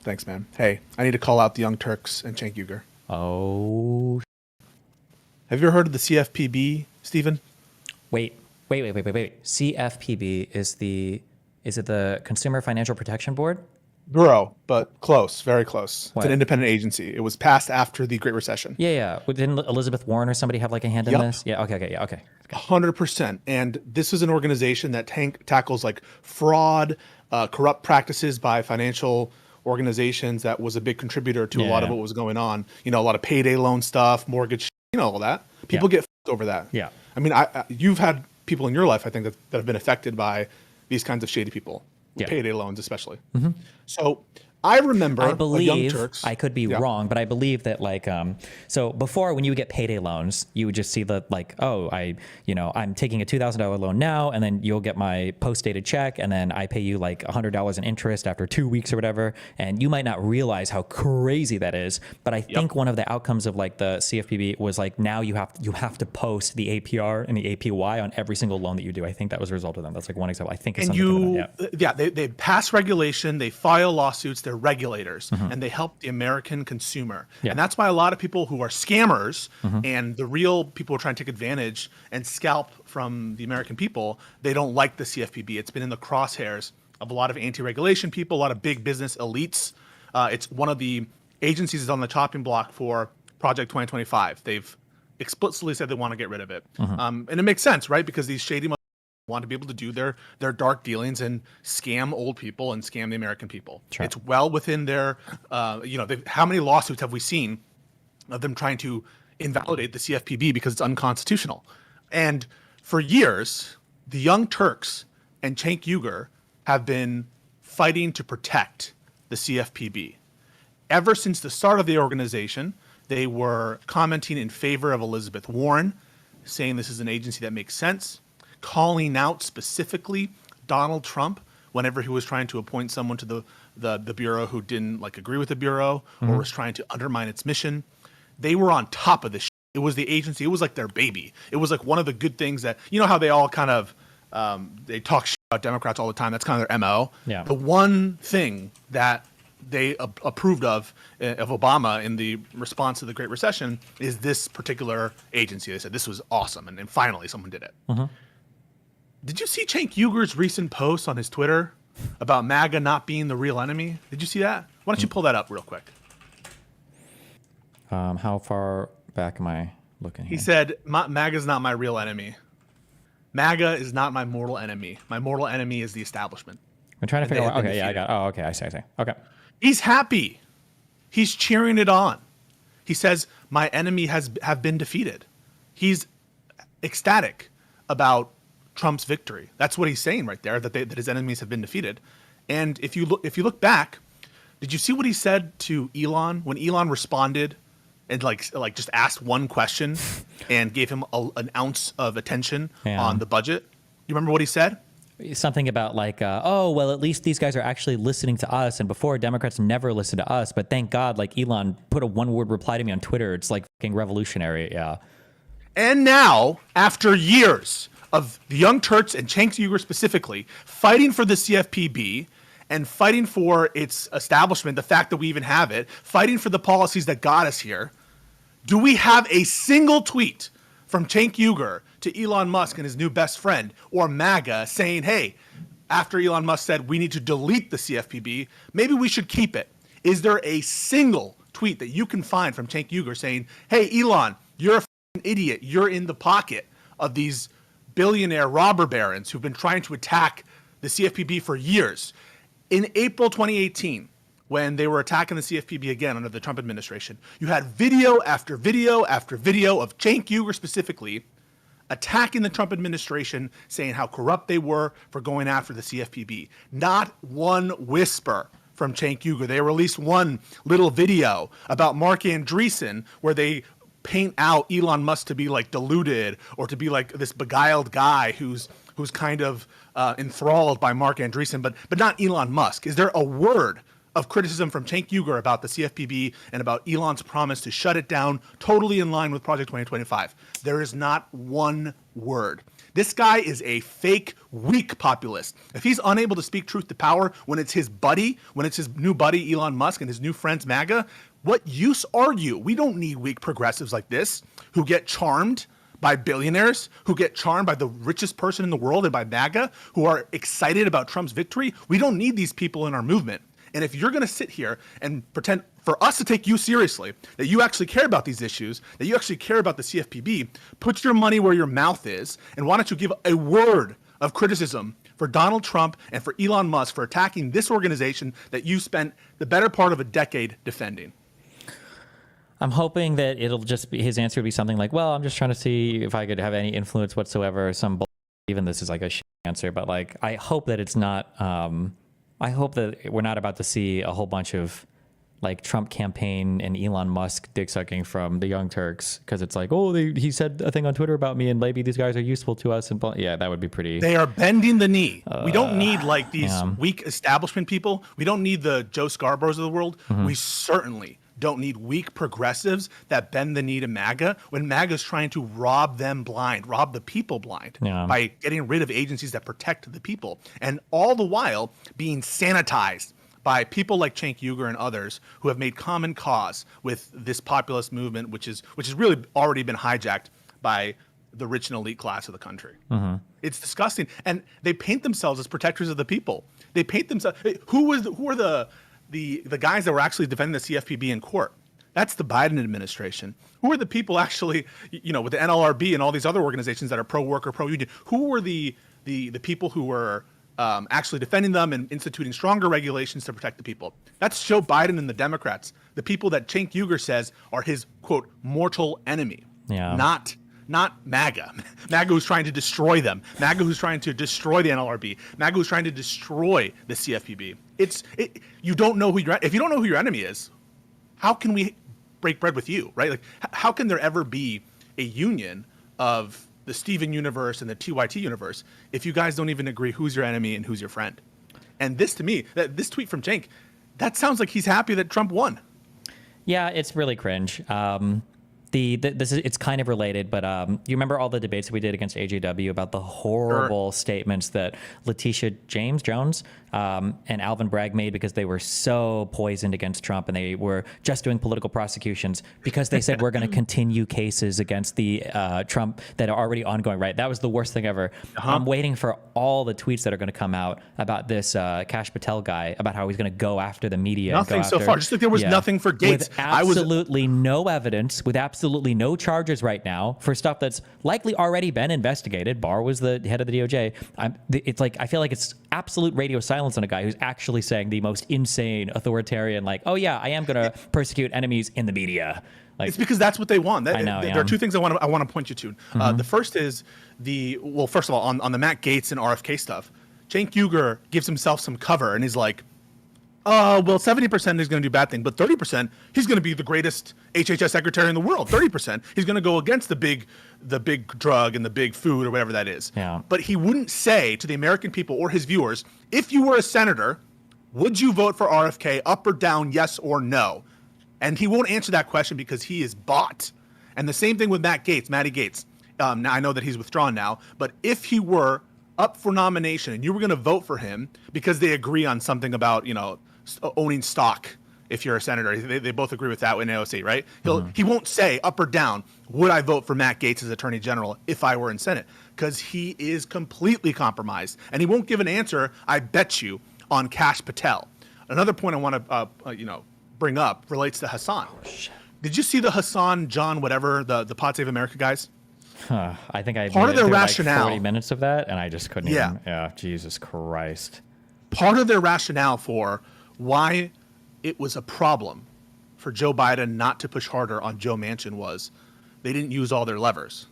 Thanks, man. Hey, I need to call out the Young Turks and Cenk Uygur. Oh. Have you ever heard of the CFPB, Stephen? Wait. CFPB is it the Consumer Financial Protection Board? Bureau, but close, very close. What? It's an independent agency. It was passed after the Great Recession. Yeah. Didn't Elizabeth Warren or somebody have like a hand in Yep. this? Yeah. Okay. 100%. And this is an organization that tackles like fraud, corrupt practices by financial organizations. That was a big contributor to a lot of what was going on. You know, a lot of payday loan stuff, mortgage, you know, all that. People get f***ed over that. Yeah. I mean, you've had people in your life, I think, that have been affected by these kinds of shady people, with payday loans especially. Mm-hmm. So I remember I believe, Young Turks. I could be wrong, but I believe that like, so before when you would get payday loans, you would just see the like, oh, I'm taking a $2,000 loan now, and then you'll get my post-dated check, and then I pay you like $100 in interest after 2 weeks or whatever. And you might not realize how crazy that is. But I think one of the outcomes of like the CFPB was like, now you have to post the APR and the APY on every single loan that you do. I think that was a result of them. That's like one example. I think it's they pass regulation, they file lawsuits, they're regulators, and they help the American consumer. And that's why a lot of people who are scammers and the real people who are trying to take advantage and scalp from the American people, they don't like the CFPB. It's been in the crosshairs of a lot of anti-regulation people, a lot of big business elites. It's one of the agencies that's on the chopping block for Project 2025. They've explicitly said they want to get rid of it. And it makes sense, right? Because these shady want to be able to do their dark dealings and scam old people and scam the American people. Sure. It's well within their, how many lawsuits have we seen of them trying to invalidate the CFPB because it's unconstitutional? And for years, the Young Turks and Cenk Uygur have been fighting to protect the CFPB. Ever since the start of the organization, they were commenting in favor of Elizabeth Warren, saying this is an agency that makes sense, calling out specifically Donald Trump whenever he was trying to appoint someone to the Bureau who didn't like agree with the Bureau or was trying to undermine its mission. They were on top of this shit. It was the agency. It was like their baby. It was like one of the good things that, you know how they all kind of, they talk shit about Democrats all the time. That's kind of their MO. Yeah. The one thing that they approved of Obama in the response to the Great Recession is this particular agency. They said this was awesome. And finally someone did it. Did you see Cenk Uygur's recent post on his Twitter about MAGA not being the real enemy? Did you see that? Why don't you pull that up real quick? How far back am I looking here? He said, MAGA is not my real enemy. MAGA is not my mortal enemy. My mortal enemy is the establishment. I'm trying to figure out. Okay, yeah, I got it. Oh, okay, I see. Okay. He's happy. He's cheering it on. He says, my enemy have been defeated. He's ecstatic about Trump's victory. That's what he's saying right there, that his enemies have been defeated. And if you look back, did you see what he said to Elon when Elon responded and like just asked one question and gave him an ounce of attention on the budget? You remember what he said? Something about like, oh, well, at least these guys are actually listening to us. And before, Democrats never listened to us. But thank God, like Elon put a one-word reply to me on Twitter. It's like fucking revolutionary. Yeah. And now, after years of the Young Turks and Cenk Uygur specifically fighting for the CFPB and fighting for its establishment, the fact that we even have it, fighting for the policies that got us here, do we have a single tweet from Cenk Uygur to Elon Musk and his new best friend or MAGA saying, hey, after Elon Musk said we need to delete the CFPB, maybe we should keep it? Is there a single tweet that you can find from Cenk Uygur saying, hey, Elon, you're a idiot. You're in the pocket of these billionaire robber barons who've been trying to attack the CFPB for years. In April 2018, when they were attacking the CFPB again under the Trump administration, you had video after video after video of Cenk Uygur specifically attacking the Trump administration, saying how corrupt they were for going after the CFPB. Not one whisper from Cenk Uygur. They released one little video about Mark Andreessen where they paint out Elon Musk to be like deluded or to be like this beguiled guy who's kind of enthralled by Mark Andreessen, but not Elon Musk. Is there a word of criticism from Cenk Uygur about the CFPB and about Elon's promise to shut it down, totally in line with Project 2025. There is not one word. This guy is a fake, weak populist. If he's unable to speak truth to power when it's his buddy, when it's his new buddy Elon Musk and his new friends MAGA, what use are you? We don't need weak progressives like this who get charmed by billionaires, who get charmed by the richest person in the world and by MAGA, who are excited about Trump's victory. We don't need these people in our movement. And if you're going to sit here and pretend for us to take you seriously, that you actually care about these issues, that you actually care about the CFPB, put your money where your mouth is, and why don't you give a word of criticism for Donald Trump and for Elon Musk for attacking this organization that you spent the better part of a decade defending? I'm hoping that it'll just be, his answer would be something like, well, I'm just trying to see if I could have any influence whatsoever. Even this is like a answer, but like, I hope that it's not, I hope that we're not about to see a whole bunch of like Trump campaign and Elon Musk dick sucking from the Young Turks, because it's like, oh, he said a thing on Twitter about me and maybe these guys are useful to us. And yeah, that would be pretty. They are bending the knee. We don't need like these weak establishment people. We don't need the Joe Scarboroughs of the world. We certainly don't need weak progressives that bend the knee to MAGA when MAGA is trying to rob them blind, rob the people blind by getting rid of agencies that protect the people, and all the while being sanitized by people like Cenk Uygur and others who have made common cause with this populist movement, which has really already been hijacked by the rich and elite class of the country. It's disgusting, and they paint themselves as protectors of the people. They paint themselves. Who are the guys that were actually defending the CFPB in court? That's the Biden administration. Who are the people actually, you know, with the NLRB and all these other organizations that are pro-worker, pro-union? Who were the people who were actually defending them and instituting stronger regulations to protect the people? That's Joe Biden and the Democrats, the people that Cenk Uygur says are his, quote, mortal enemy, not MAGA. MAGA who's trying to destroy them. MAGA who's trying to destroy the NLRB. MAGA who's trying to destroy the CFPB. You don't know if you don't know who your enemy is, how can we break bread with you, right? Like, how can there ever be a union of the Steven universe and the TYT universe if you guys don't even agree who's your enemy and who's your friend? And this, to me, this tweet from Cenk, that sounds like he's happy that Trump won. Yeah, it's really cringe. It's kind of related, but you remember all the debates that we did against AJW about the horrible statements that Letitia Jones and Alvin Bragg made because they were so poisoned against Trump, and they were just doing political prosecutions because they said we're going to continue cases against the Trump that are already ongoing, right? That was the worst thing ever. I'm waiting for all the tweets that are going to come out about this Kash Patel guy, about how he's going to go after the media. Nothing so far. Just like there was nothing for Gates. With absolutely no evidence, with absolutely no charges right now for stuff that's likely already been investigated. Barr was the head of the DOJ. It's like, I feel like it's absolute radio silence on a guy who's actually saying the most insane authoritarian, like, oh yeah, I am going to persecute enemies in the media. Like, it's because that's what they want. I know, there are two things I want to point you to. The first is first of all, on the Matt Gaetz and RFK stuff, Cenk Uygur gives himself some cover and he's like, well, 70% is going to do bad thing, but 30% he's going to be the greatest HHS secretary in the world. 30% he's going to go against the big drug and the big food or whatever that is. Yeah. But he wouldn't say to the American people or his viewers, if you were a senator, would you vote for RFK, up or down, yes or no? And he won't answer that question because he is bought. And the same thing with Matty Gaetz. Now I know that he's withdrawn now, but if he were up for nomination and you were going to vote for him because they agree on something about, owning stock, if you're a senator, they both agree with that in AOC, right? He won't say up or down, would I vote for Matt Gaetz as Attorney General if I were in Senate? Because he is completely compromised, and he won't give an answer, I bet you, on Kash Patel. Another point I want to bring up relates to Hassan. Did you see the Hassan, John, whatever, the Pod Save America guys? I think I part of their rationale, like 40 minutes of that, and I just couldn't even. Yeah, Jesus Christ. Part of their rationale for why it was a problem for Joe Biden not to push harder on Joe Manchin was they didn't use all their levers.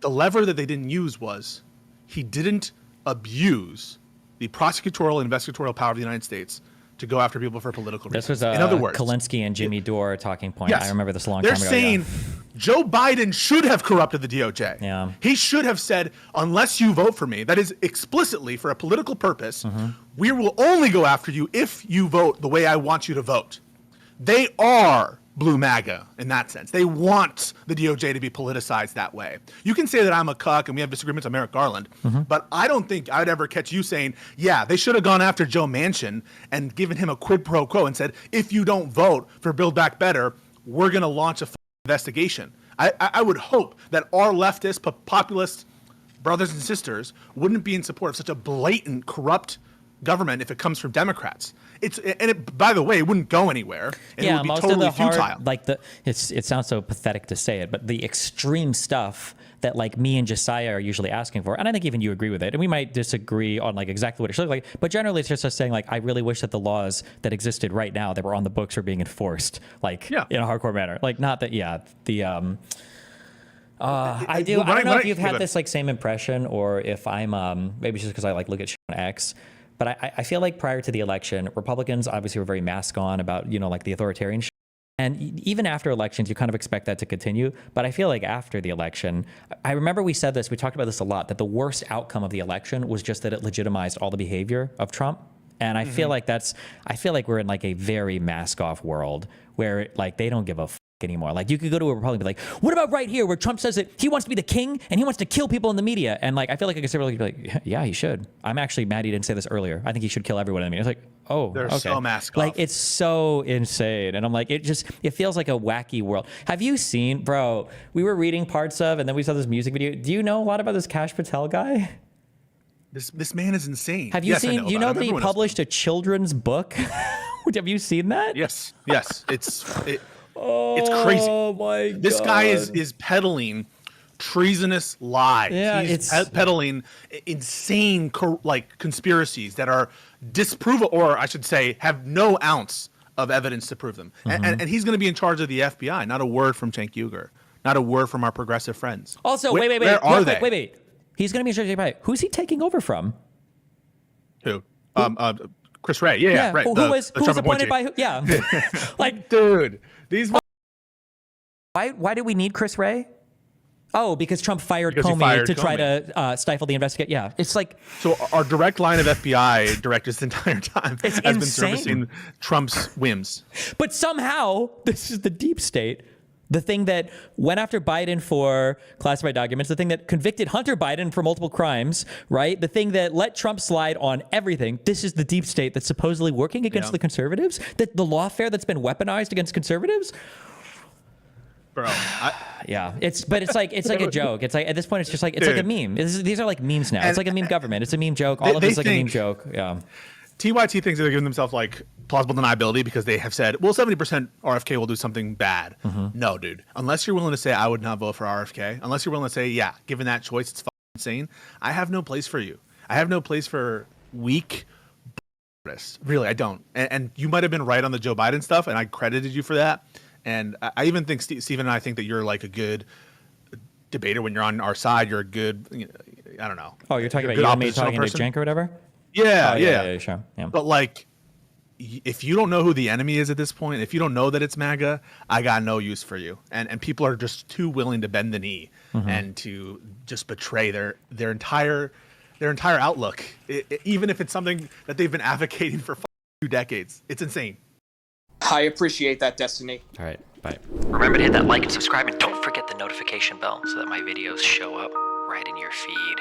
The lever that they didn't use was he didn't abuse the prosecutorial and investigatorial power of the United States to go after people for political reasons. This was in other words, Kalinsky and Jimmy Dore talking point. Yes, I remember this a long time ago. They're saying Joe Biden should have corrupted the DOJ. Yeah. He should have said, unless you vote for me, that is explicitly for a political purpose, we will only go after you if you vote the way I want you to vote. They are blue MAGA in that sense. They want the DOJ to be politicized that way. You can say that I'm a cuck and we have disagreements on Merrick Garland, but I don't think I'd ever catch you saying, yeah, they should have gone after Joe Manchin and given him a quid pro quo and said, if you don't vote for Build Back Better, we're going to launch a investigation. I would hope that our leftist, populist brothers and sisters wouldn't be in support of such a blatant, corrupt government if it comes from Democrats. By the way, it wouldn't go anywhere. And it would be most totally of the hard, futile. like it sounds so pathetic to say it, but the extreme stuff that like me and Josiah are usually asking for, and I think even you agree with it, and we might disagree on like exactly what it should look like, but generally it's just us saying like, I really wish that the laws that existed right now that were on the books were being enforced, like in a hardcore manner. Like not that, I do. I don't know if you've had this like same impression, or if I'm maybe it's just because I like look at shit on X. But I feel like prior to the election, Republicans obviously were very mask on about, like the authoritarian shit. And even after elections, you kind of expect that to continue. But I feel like after the election, I remember we said this, we talked about this a lot, that the worst outcome of the election was just that it legitimized all the behavior of Trump. And I feel like we're in like a very mask off world where like they don't give a anymore. Like you could go to a Republican and be like, what about right here where Trump says that he wants to be the king and he wants to kill people in the media? And like, I feel like a conservative would be like, yeah, he should. I'm actually mad he didn't say this earlier. I think he should kill everyone in the media. It's like, oh, they're okay. so mask off. Like it's so insane. And I'm like, it feels like a wacky world. Have you seen, bro, we were reading parts of, and then we saw this music video. Do you know a lot about this Kash Patel guy? This man is insane. Have you seen, do you know that he published a children's book? Have you seen that? Yes. It's crazy. Oh my God. This guy is peddling treasonous lies. Yeah, he's peddling insane conspiracies that are disprovable, or I should say, have no ounce of evidence to prove them. And he's going to be in charge of the FBI. Not a word from Cenk Uygur. Not a word from our progressive friends. Also, wait. Wait. He's going to be in charge of the FBI. Who's he taking over from? Who? Chris Wray. Yeah, right. Who was appointed by who? Yeah. Like, dude, these. Why do we need Chris Wray? Oh, because Trump fired Comey to try to stifle the investigation. Yeah, it's like. So our direct line of FBI directors the entire time has been servicing Trump's whims. But somehow, this is the deep state. The thing that went after Biden for classified documents, the thing that convicted Hunter Biden for multiple crimes, right? The thing that let Trump slide on everything. This is the deep state that's supposedly working against the conservatives. The lawfare that's been weaponized against conservatives. Bro, it's like a joke. It's like at this point, it's just like like a meme. These are like memes now. It's like a meme government. It's a meme joke. All of it's like a meme joke. Yeah. TYT thinks that they're giving themselves like plausible deniability because they have said, well, 70% RFK will do something bad. No, dude. Unless you're willing to say I would not vote for RFK, unless you're willing to say, yeah, given that choice, it's insane. I have no place for you. I have no place for weak. Really, I don't. And you might have been right on the Joe Biden stuff, and I credited you for that. And I even think Stephen and I think that you're like a good debater when you're on our side. You're a good, I don't know. Oh, you're talking about you and me talking to Cenk or whatever? Yeah, sure. Yeah. But like, if you don't know who the enemy is at this point, if you don't know that it's MAGA, I got no use for you. And people are just too willing to bend the knee and to just betray their entire outlook, even if it's something that they've been advocating for 2 decades. It's insane. I appreciate that, Destiny. All right, bye. Remember to hit that like and subscribe, and don't forget the notification bell so that my videos show up right in your feed.